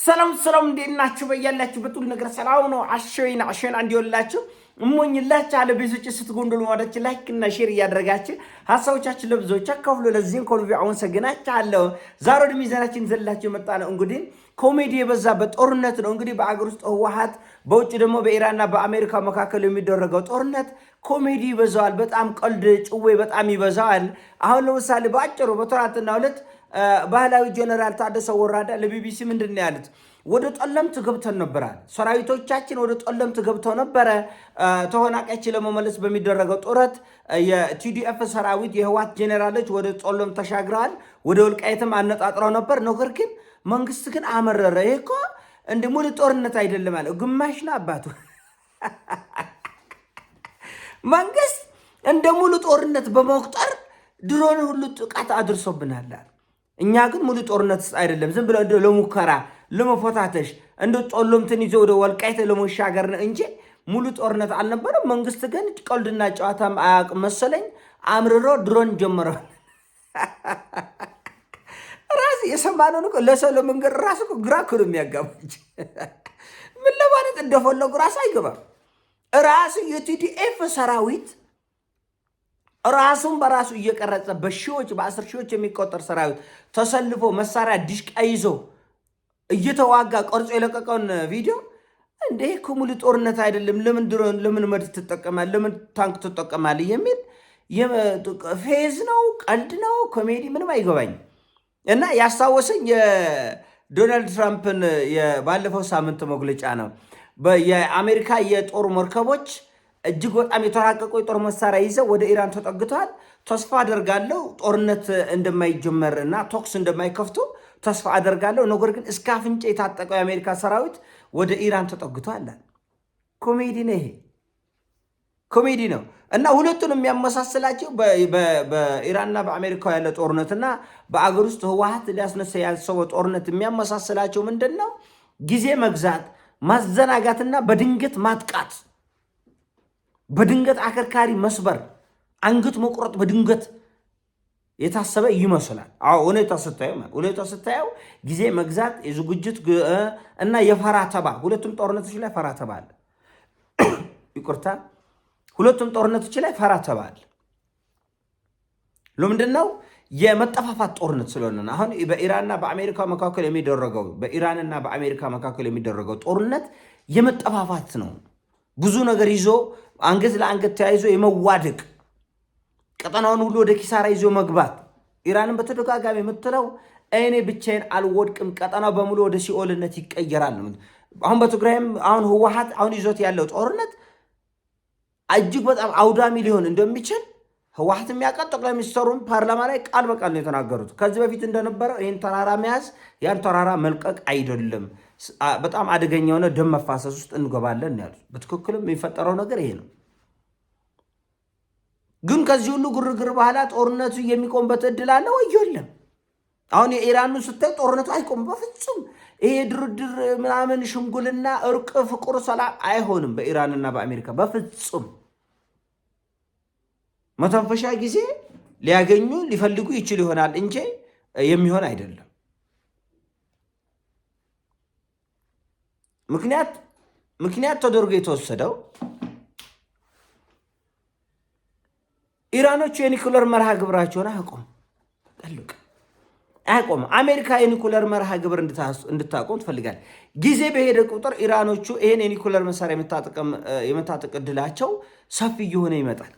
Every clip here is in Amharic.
ሰላም እንዴት ናችሁ? በያላችሁበት ሁሉ ነገር ሰላም ነው። አሸና እንዲወላችሁ እሞኝላችሁ አለ ቤቶች ስትጎንደሉ ወዳች ላይክ እና ሼር እያደረጋችሁ ሐሳቦቻችሁ ለብዙዎች አካፍሉ። ለዚህም ኮልቪ አሁን ሰግናችኋለሁ። ዛሬ ወደ ሚዛናችን ዘላችሁ መጣ ነው። እንግዲህ ኮሜዲ የበዛበት ጦርነት ነው። እንግዲህ በአገር ውስጥ ህወሓት፣ በውጭ ደግሞ በኢራንና በአሜሪካ መካከል የሚደረገው ጦርነት ኮሜዲ ይበዛዋል። በጣም ቀልድ ጭዌ በጣም ይበዛዋል። አሁን ለምሳሌ በአጭሩ በትናንትናው ዕለት ባህላዊ ጀነራል ታደሰ ወረደ ለቢቢሲ ምንድን ነው ያሉት? ወደ ጠለምት ገብተን ነበራል። ሰራዊቶቻችን ወደ ጠለምት ገብተው ነበረ። ተፈናቃዮች ለመመለስ በሚደረገው ጥረት የቲዲኤፍ ሰራዊት የህወሓት ጀነራሎች ወደ ጠለምት ተሻግረዋል። ወደ ወልቃይትም አነጣጥረው ነበር። ነገር ግን መንግስት ግን አመረረ። ይሄ እኮ እንደ ሙሉ ጦርነት አይደለም አለ። ግማሽ ነው አባቱ። መንግስት እንደ ሙሉ ጦርነት በመቁጠር ድሮን ሁሉ ጥቃት አድርሶብናል። እኛ ግን ሙሉ ጦርነት አይደለም፣ ዝም ብለው ለሙከራ ለመፈታተሽ እንደ ጦለምትን ይዞ ወደ ወልቃይት ለመሻገር ነው እንጂ ሙሉ ጦርነት አልነበረም። መንግስት ግን ቀልድና ጨዋታም አያውቅም መሰለኝ አምርሮ ድሮን ጀመረ። ራስ የሰማነው ነው ለሰው ለመንገር ራስ ግራ ክሉ የሚያጋባች ምን ለማለት እንደፈለጉ ራስ አይገባም። ራስ የቲዲኤፍ ሰራዊት ራሱን በራሱ እየቀረጸ በሺዎች በአስር ሺዎች የሚቆጠር ሰራዊት ተሰልፎ መሳሪያ ዲሽቃ ይዞ እየተዋጋ ቀርጾ የለቀቀውን ቪዲዮ እንደ ሙሉ ጦርነት አይደለም፣ ለምን ድሮን ለምን መድፍ ትጠቀማል፣ ለምን ታንክ ትጠቀማል የሚል ፌዝ ነው፣ ቀልድ ነው፣ ኮሜዲ ምንም አይገባኝ። እና ያስታወሰኝ የዶናልድ ትራምፕን የባለፈው ሳምንት መግለጫ ነው። የአሜሪካ የጦር መርከቦች እጅግ በጣም የተራቀቁ የጦር መሳሪያ ይዘው ወደ ኢራን ተጠግተዋል። ተስፋ አደርጋለሁ ጦርነት እንደማይጀመር እና ቶክስ እንደማይከፍቱ ተስፋ አደርጋለሁ። ነገር ግን እስከ አፍንጫ የታጠቀው የአሜሪካ ሰራዊት ወደ ኢራን ተጠግተዋል። ኮሜዲ ነው ይሄ፣ ኮሜዲ ነው። እና ሁለቱን የሚያመሳስላቸው በኢራንና በአሜሪካ ያለ ጦርነትና በአገር ውስጥ ህወሓት ሊያስነሳ ያሰበው ጦርነት የሚያመሳስላቸው ምንድን ነው? ጊዜ መግዛት፣ ማዘናጋትና በድንገት ማጥቃት፣ በድንገት አከርካሪ መስበር፣ አንገት መቁረጥ በድንገት የታሰበ ይመስላል። ሁኔታ ስታየው ጊዜ መግዛት፣ የዝግጅት እና የፈራ ተባ፣ ሁለቱም ጦርነቶች ላይ ፈራ ተባ አለ። ይቁርታ፣ ሁለቱም ጦርነቶች ላይ ፈራ ተባ አለ። ለምንድን ነው? የመጠፋፋት ጦርነት ስለሆነ። አሁን በኢራንና በአሜሪካ መካከል የሚደረገው ጦርነት የመጠፋፋት ነው። ብዙ ነገር ይዞ አንገት ለአንገት ተያይዞ የመዋደቅ ቀጠናውን ሁሉ ወደ ኪሳራ ይዞ መግባት። ኢራንን በተደጋጋሚ የምትለው እኔ ብቻዬን አልወድቅም፣ ቀጠናው በሙሉ ወደ ሲኦልነት ይቀየራል። አሁን በትግራይም አሁን ህወሓት አሁን ይዞት ያለው ጦርነት እጅግ በጣም አውዳሚ ሊሆን እንደሚችል ህወሓት የሚያውቃል። ጠቅላይ ሚኒስትሩም ፓርላማ ላይ ቃል በቃል ነው የተናገሩት። ከዚህ በፊት እንደነበረው ይህን ተራራ መያዝ ያን ተራራ መልቀቅ አይደለም፣ በጣም አደገኛ የሆነ ደም መፋሰስ ውስጥ እንገባለን ያሉት። በትክክልም የሚፈጠረው ነገር ይሄ ነው። ግን ከዚህ ሁሉ ግርግር በኋላ ጦርነቱ የሚቆምበት እድል አለ ወይ? የለም። አሁን የኢራኑ ስታይ ጦርነቱ አይቆም በፍጹም። ይሄ ድርድር ምናምን ሽምግልና፣ እርቅ፣ ፍቅር፣ ሰላም አይሆንም በኢራንና በአሜሪካ በፍጹም። መተንፈሻ ጊዜ ሊያገኙ ሊፈልጉ ይችል ይሆናል እንጂ የሚሆን አይደለም። ምክንያት ተደርጎ የተወሰደው ኢራኖቹ የኒኩለር መርሃ ግብራቸውን አያቆም። አሜሪካ የኒኩለር መርሃ ግብር እንድታቆም ትፈልጋል። ጊዜ በሄደ ቁጥር ኢራኖቹ ይሄን የኒኩለር መሳሪያ የመታጠቅ ዕድላቸው ሰፊ እየሆነ ይመጣል።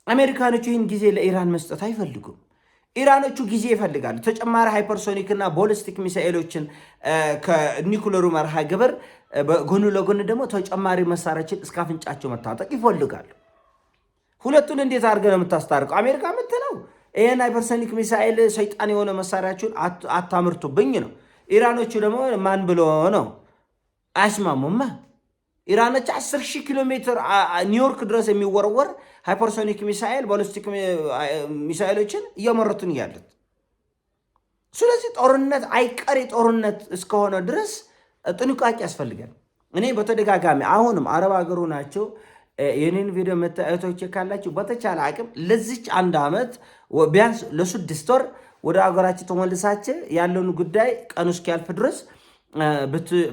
አሜሪካኖቹ ይህን ጊዜ ለኢራን መስጠት አይፈልጉም። ኢራኖቹ ጊዜ ይፈልጋሉ። ተጨማሪ ሃይፐርሶኒክ እና ቦሊስቲክ ሚሳኤሎችን ከኒኩለሩ መርሃ ግብር ጎኑ ለጎን ደግሞ ተጨማሪ መሳሪያችን እስከ አፍንጫቸው መታጠቅ ይፈልጋሉ። ሁለቱን እንዴት አድርገህ ነው የምታስታርቀው? አሜሪካ የምትለው ይህን ሃይፐርሶኒክ ሚሳኤል ሰይጣን የሆነ መሳሪያችሁን አታምርቱብኝ ነው። ኢራኖቹ ደግሞ ማን ብሎ ነው? አያስማሙማ። ኢራኖች 10,000 ኪሎ ሜትር ኒውዮርክ ድረስ የሚወረወር ሃይፐርሶኒክ ሚሳኤል ቦሊስቲክ ሚሳኤሎችን እያመረቱን ያሉት። ስለዚህ ጦርነት አይቀሬ ጦርነት እስከሆነ ድረስ ጥንቃቄ ያስፈልጋል። እኔ በተደጋጋሚ አሁንም አረብ ሀገሩ ናቸው የኔን ቪዲዮ መታየቶች ካላችሁ በተቻለ አቅም ለዚች አንድ ዓመት ቢያንስ ለ6 ወር ወደ ሀገራችሁ ተመልሳችሁ ያለውን ጉዳይ ቀኑ እስኪያልፍ ድረስ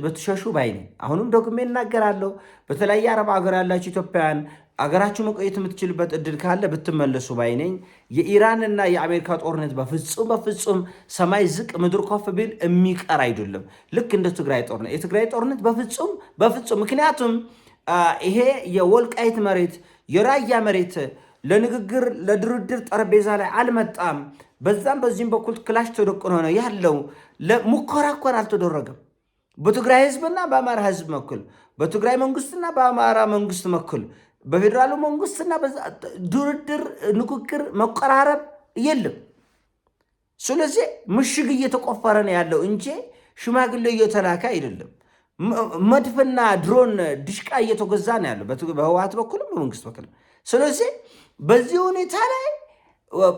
ብትሸሹ ባይ ነኝ። አሁንም ደግሜ እናገራለሁ። በተለያየ አረብ ሀገር ያላችሁ ኢትዮጵያውያን አገራችሁ መቆየት የምትችልበት እድል ካለ ብትመለሱ ባይ ነኝ። የኢራንና የአሜሪካ ጦርነት በፍጹም ሰማይ ዝቅ ምድር ከፍ ቢል የሚቀር አይደለም። ልክ እንደ ትግራይ ጦርነት የትግራይ ጦርነት በፍጹም ምክንያቱም ይሄ የወልቃይት መሬት የራያ መሬት ለንግግር ለድርድር ጠረጴዛ ላይ አልመጣም። በዛም በዚህም በኩል ክላሽ ተደቅኖ ነው ያለው። ሙከራ እንኳን አልተደረገም። በትግራይ ህዝብና በአማራ ህዝብ መኩል፣ በትግራይ መንግስትና በአማራ መንግስት መኩል፣ በፌዴራሉ መንግስትና ድርድር፣ ንግግር፣ መቀራረብ የለም። ስለዚህ ምሽግ እየተቆፈረ ነው ያለው እንጂ ሽማግሌ እየተላከ አይደለም። መድፍና ድሮን ድሽቃ እየተገዛ ነው ያለው በህወሓት በኩልም በመንግስት በኩልም። ስለዚህ በዚህ ሁኔታ ላይ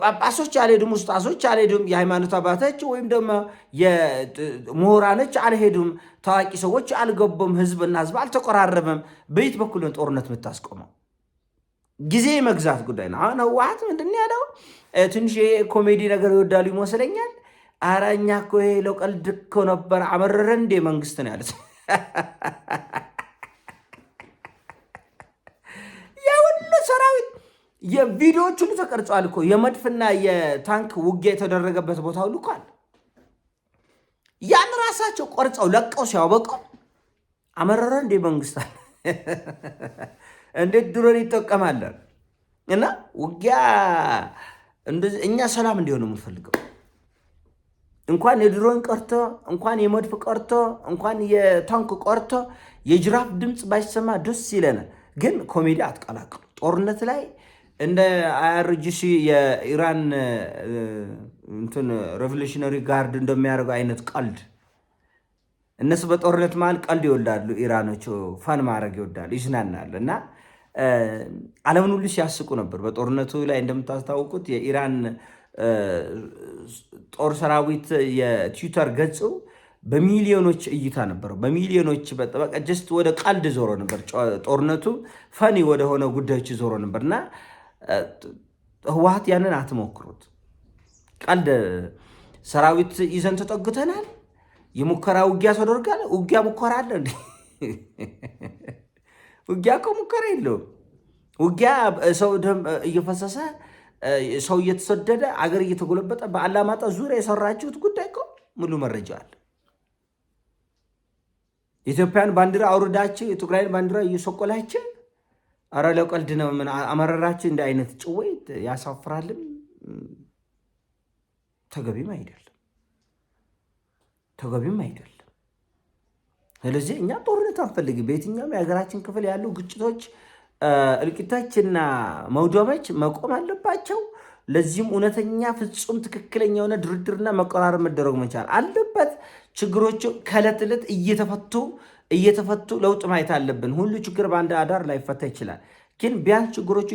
ጳጳሶች አልሄዱም፣ ውስጣሶች አልሄዱም፣ የሃይማኖት አባቶች ወይም ደግሞ የምሁራኖች አልሄዱም፣ ታዋቂ ሰዎች አልገቡም፣ ህዝብና ህዝብ አልተቆራረበም። በየት በኩል ነው ጦርነት የምታስቆመው? ጊዜ መግዛት ጉዳይ ነው። አሁን ህወሓት ምንድን ያለው ትንሽ ኮሜዲ ነገር ይወዳሉ ይመስለኛል። ኧረ እኛ እኮ ይሄ ለቀልድ እኮ ነበር አመረረ እንዴ መንግስት ነው ያሉት። የሁሉ ሰራዊት የቪዲዮዎች ሁሉ ተቀርጸዋል እኮ የመድፍና የታንክ ውጊያ የተደረገበት ቦታ ሁሉ እኮ አለ። ያን ራሳቸው ቆርጸው ለቀው ሲያበቀው አመረረ እንዴ መንግስት አለ። እንዴት ድሮን ይጠቀማለን? እና ውጊያ እኛ ሰላም እንዲሆን ነው የምንፈልገው። እንኳን የድሮን ቀርቶ እንኳን የመድፍ ቀርቶ እንኳን የታንክ ቀርቶ የጅራፍ ድምፅ ባይሰማ ደስ ይለናል። ግን ኮሜዲ አትቀላቅሉ። ጦርነት ላይ እንደ አይአርጂሲ የኢራን እንትን ሬቮሉሽነሪ ጋርድ እንደሚያደርገው አይነት ቀልድ እነሱ በጦርነት መሀል ቀልድ ይወዳሉ። ኢራኖቹ ፋን ማድረግ ይወዳሉ፣ ይዝናናሉ። እና ዓለምን ሁሉ ሲያስቁ ነበር በጦርነቱ ላይ። እንደምታስታውቁት የኢራን ጦር ሰራዊት የትዊተር ገጹ በሚሊዮኖች እይታ ነበረው። በሚሊዮኖች በቃ ጀስት ወደ ቀልድ ዞሮ ነበር። ጦርነቱ ፈኒ ወደሆነ ጉዳዮች ዞሮ ነበርና ህወሓት ያንን አትሞክሩት። ቀልድ ሰራዊት ይዘን ተጠግተናል፣ የሙከራ ውጊያ ተደርጋል። ውጊያ ሙከራ አለ እንዴ? ውጊያ እኮ ሙከራ የለውም። ውጊያ ሰው ደም እየፈሰሰ ሰው እየተሰደደ አገር እየተጎለበጠ በአላማጣ ዙሪያ የሰራችሁት ጉዳይ እኮ ሙሉ መረጃ አለ። የኢትዮጵያን ባንዲራ አውርዳችሁ የትግራይን ባንዲራ እየሰቆላችሁ፣ አረ ለቀልድ ነው ምን አመረራችሁ? እንደ አይነት ጭወይ ያሳፍራልም ተገቢም አይደለም። ስለዚህ እኛ ጦርነት አንፈልግም። በየትኛውም የሀገራችን ክፍል ያሉ ግጭቶች፣ እልቂቶችና መውደሞች መቆም አለባቸው። ለዚህም እውነተኛ ፍጹም ትክክለኛ የሆነ ድርድርና መቀራረብ መደረግ መቻል አለበት። ችግሮቹ ከዕለት ዕለት እየተፈቱ ለውጥ ማየት አለብን። ሁሉ ችግር በአንድ አዳር ላይፈታ ይችላል። ግን ቢያንስ ችግሮቹ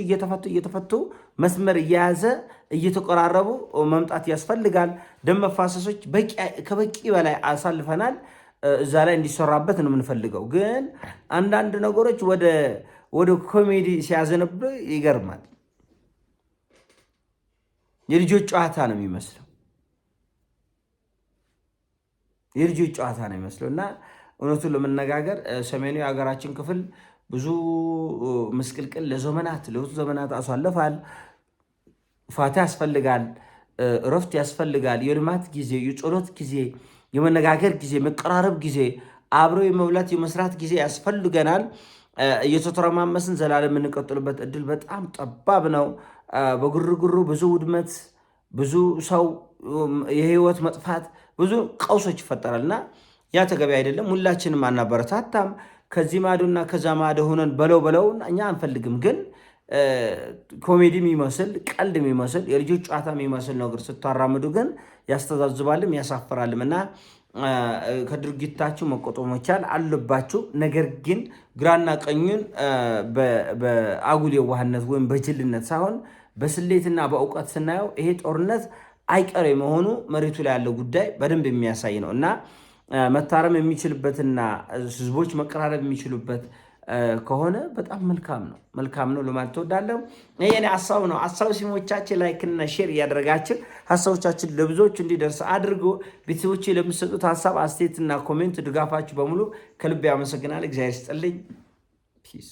እየተፈቱ መስመር እየያዘ እየተቆራረቡ መምጣት ያስፈልጋል። ደም መፋሰሶች ከበቂ በላይ አሳልፈናል። እዛ ላይ እንዲሰራበት ነው የምንፈልገው። ግን አንዳንድ ነገሮች ወደ ኮሜዲ ሲያዘነብ ይገርማል። የልጆች ጨዋታ ነው የሚመስለው እና እውነቱን ለመነጋገር ሰሜኑ የሀገራችን ክፍል ብዙ ምስቅልቅል ለዘመናት አሳልፏል። ፋታ ያስፈልጋል፣ እረፍት ያስፈልጋል። የልማት ጊዜ፣ የጸሎት ጊዜ፣ የመነጋገር ጊዜ፣ መቀራረብ ጊዜ፣ አብሮ የመብላት የመስራት ጊዜ ያስፈልገናል። እየተተረማመስን ዘላለም የምንቀጥልበት እድል በጣም ጠባብ ነው። በግርግሩ ብዙ ውድመት፣ ብዙ ሰው የህይወት መጥፋት፣ ብዙ ቀውሶች ይፈጠራል እና ያ ተገቢ አይደለም። ሁላችንም አናበረታታም። ከዚህ ማዶና ከዛ ማዶ ሆነን በለው እኛ አንፈልግም። ግን ኮሜዲ የሚመስል ቀልድ የሚመስል የልጆች ጨዋታ የሚመስል ነገር ስታራምዱ ግን ያስተዛዝባልም ያሳፍራልም እና ከድርጊታችሁ መቆጠብ መቻል አለባችሁ። ነገር ግን ግራና ቀኙን በአጉል የዋህነት ወይም በጅልነት ሳይሆን በስሌትና በእውቀት ስናየው ይሄ ጦርነት አይቀሬ መሆኑ መሬቱ ላይ ያለው ጉዳይ በደንብ የሚያሳይ ነው እና መታረም የሚችልበትና ህዝቦች መቀራረብ የሚችሉበት ከሆነ በጣም መልካም ነው ለማለት እወዳለሁ። ይሄ የኔ ሀሳብ ነው። ሀሳብ ሲሞቻችን ላይክና ሼር እያደረጋችን ሀሳቦቻችን ለብዙዎች እንዲደርስ አድርጎ ቤተሰቦቼ ለምሰጡት ሀሳብ አስተያየትና ኮሜንት ድጋፋችሁ በሙሉ ከልብ ያመሰግናል። እግዚአብሔር ይስጥልኝ። ፒስ